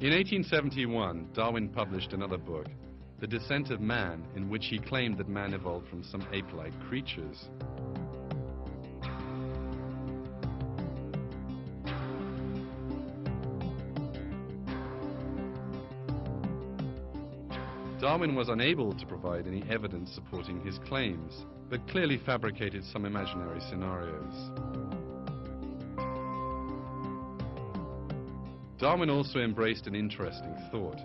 In 1871, Darwin published another book, The Descent of Man, in which he claimed that man evolved from some ape-like creatures. Darwin was unable to provide any evidence supporting his claims, but clearly fabricated some imaginary scenarios. Darwin also embraced an interesting thought.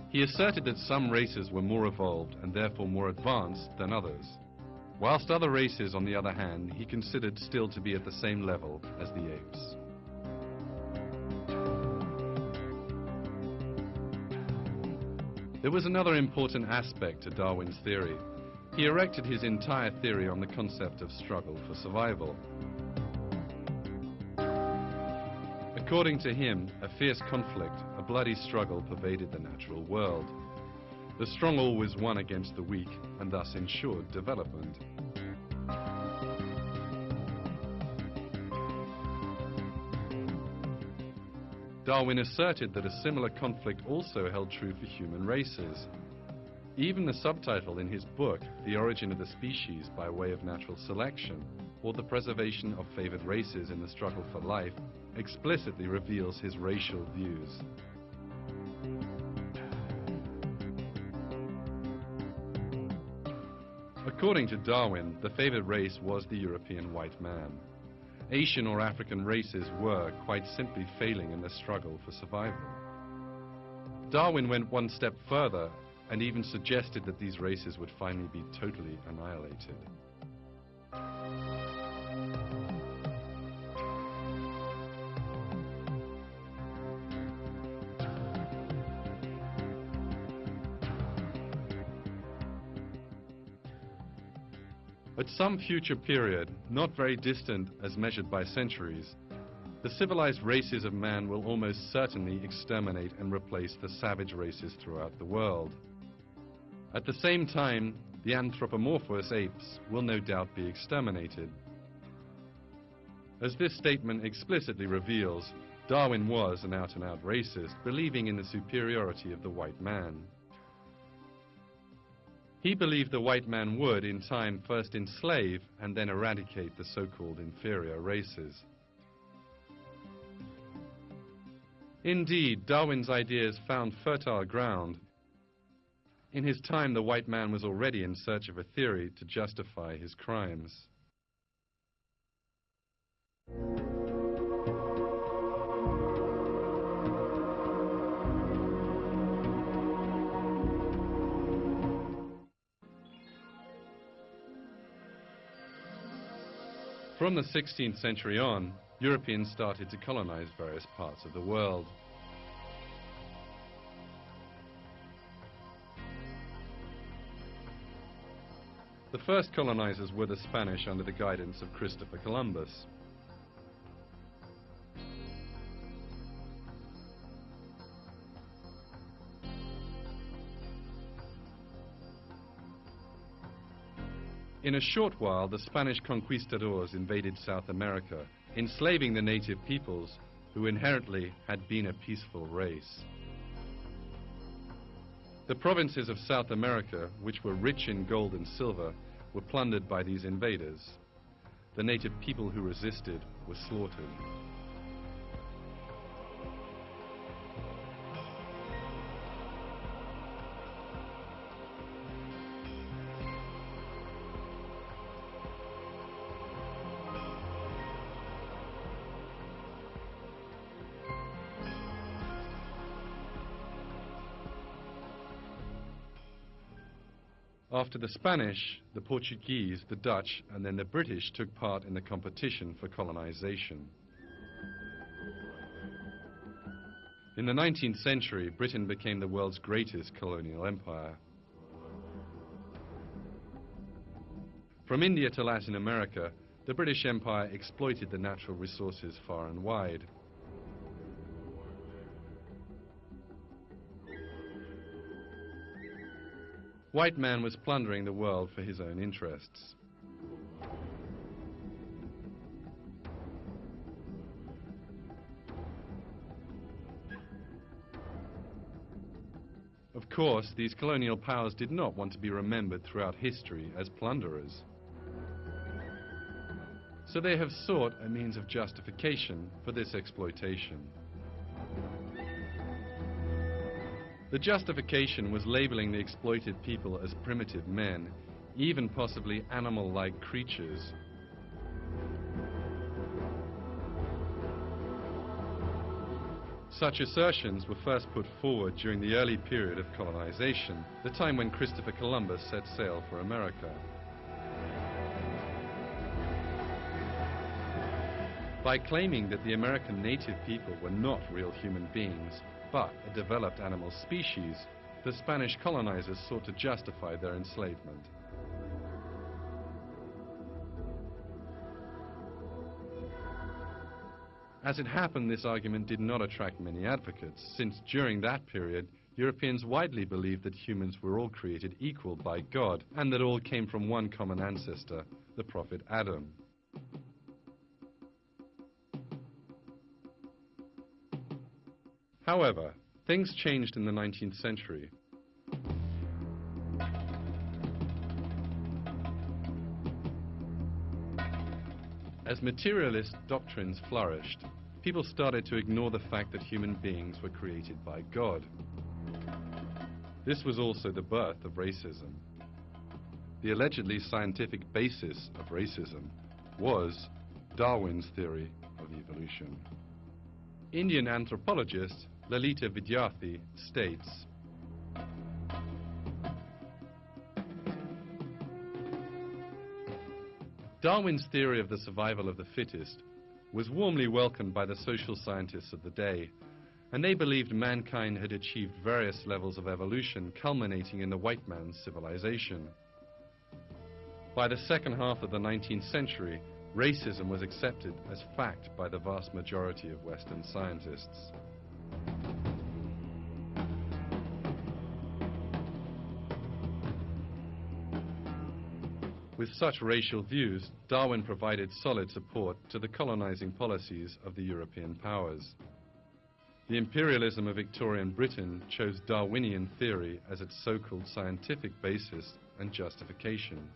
He asserted that some races were more evolved and therefore more advanced than others, whilst other races, on the other hand, he considered still to be at the same level as the apes. There was another important aspect to Darwin's theory. He erected his entire theory on the concept of struggle for survival. According to him, a fierce conflict, a bloody struggle pervaded the natural world. The strong always won against the weak and thus ensured development. Darwin asserted that a similar conflict also held true for human races. Even the subtitle in his book, The Origin of the Species by Way of Natural Selection, or The Preservation of Favored Races in the Struggle for Life, explicitly reveals his racial views. According to Darwin, the favored race was the European white man. Asian or African races were, quite simply, failing in their struggle for survival. Darwin went one step further and even suggested that these races would finally be totally annihilated. At some future period, not very distant as measured by centuries, the civilized races of man will almost certainly exterminate and replace the savage races throughout the world. At the same time, the anthropomorphous apes will no doubt be exterminated. As this statement explicitly reveals, Darwin was an out-and-out racist, believing in the superiority of the white man. He believed the white man would, in time, first enslave and then eradicate the so-called inferior races. Indeed, Darwin's ideas found fertile ground. In his time, the white man was already in search of a theory to justify his crimes. From the 16th century on, Europeans started to colonize various parts of the world. The first colonizers were the Spanish under the guidance of Christopher Columbus. In a short while, the Spanish conquistadors invaded South America, enslaving the native peoples who inherently had been a peaceful race. The provinces of South America, which were rich in gold and silver, were plundered by these invaders. The native people who resisted were slaughtered. After the Spanish, the Portuguese, the Dutch, and then the British took part in the competition for colonization. In the 19th century, Britain became the world's greatest colonial empire. From India to Latin America, the British Empire exploited the natural resources far and wide. White man was plundering the world for his own interests. Of course, these colonial powers did not want to be remembered throughout history as plunderers. So they have sought a means of justification for this exploitation. The justification was labeling the exploited people as primitive men, even possibly animal-like creatures. Such assertions were first put forward during the early period of colonization, the time when Christopher Columbus set sail for America. By claiming that the American native people were not real human beings, but a developed animal species, the Spanish colonizers sought to justify their enslavement. As it happened, this argument did not attract many advocates, since during that period, Europeans widely believed that humans were all created equal by God, and that all came from one common ancestor, the prophet Adam. However, things changed in the 19th century. As materialist doctrines flourished, people started to ignore the fact that human beings were created by God. This was also the birth of racism. The allegedly scientific basis of racism was Darwin's theory of evolution. Indian anthropologist Lalita Vidyarthi states, Darwin's theory of the survival of the fittest was warmly welcomed by the social scientists of the day, and they believed mankind had achieved various levels of evolution culminating in the white man's civilization. By the second half of the 19th century, racism was accepted as fact by the vast majority of Western scientists. With such racial views, Darwin provided solid support to the colonizing policies of the European powers. The imperialism of Victorian Britain chose Darwinian theory as its so-called scientific basis and justification.